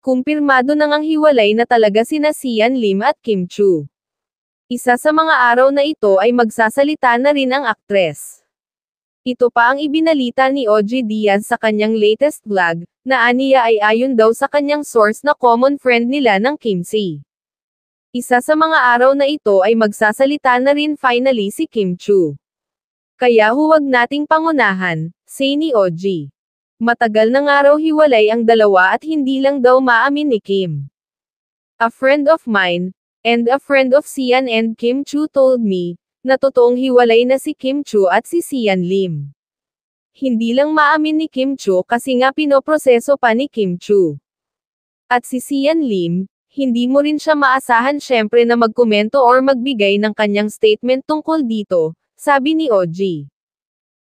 kumpirmado nang ang hiwalay na talaga sina Sian Lim at Kim Chu. Isa sa mga araw na ito ay magsasalita na rin ang aktres. Ito pa ang ibinalita ni OG Diaz sa kanyang latest vlog, na aniya ay ayon daw sa kanyang source na common friend nila ng Kim C. Isa sa mga araw na ito ay magsasalita na rin finally si Kim Chu. Kaya huwag nating pangunahan, say ni OG. Matagal nang araw hiwalay ang dalawa at hindi lang daw maamin ni Kim. A friend of mine, and a friend of Sian and Kim Chu told me, na totoong hiwalay na si Kim Chu at si Sian Lim. Hindi lang maamin ni Kim Chu kasi nga pinoproseso pa ni Kim Chu. At si Sian Lim, hindi mo rin siya maasahan syempre na magkomento or magbigay ng kanyang statement tungkol dito, sabi ni OG.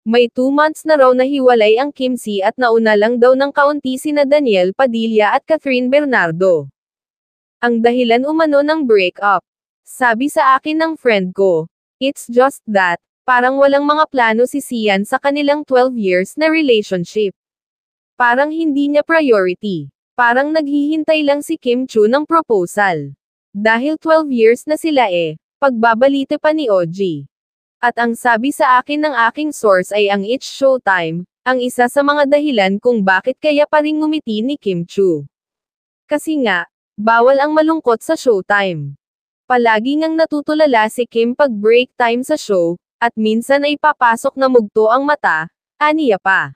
May 2 months na raw na hiwalay ang Kim C at nauna lang daw ng kaunti sina Daniel Padilla at Catherine Bernardo. Ang dahilan umano ng breakup. Sabi sa akin ng friend ko, it's just that, parang walang mga plano si Sian sa kanilang 12 years na relationship. Parang hindi niya priority. Parang naghihintay lang si Kim Chu ng proposal. Dahil 12 years na sila pagbabalite pa ni OG. At ang sabi sa akin ng aking source ay ang It's Showtime, ang isa sa mga dahilan kung bakit kaya pa rin ngumiti ni Kim Chu. Kasi nga, bawal ang malungkot sa Showtime. Palagi ngang natutulala si Kim pag break time sa show, at minsan ay papasok na mugto ang mata, aniya pa.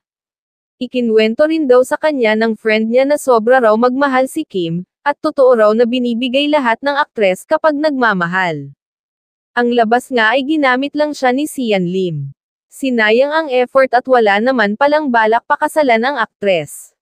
Ikinwento rin daw sa kanya ng friend niya na sobra raw magmahal si Kim, at totoo raw na binibigay lahat ng aktres kapag nagmamahal. Ang labas nga ay ginamit lang siya ni Sian Lim. Sinayang ang effort at wala naman palang balak pakasalan ang aktres.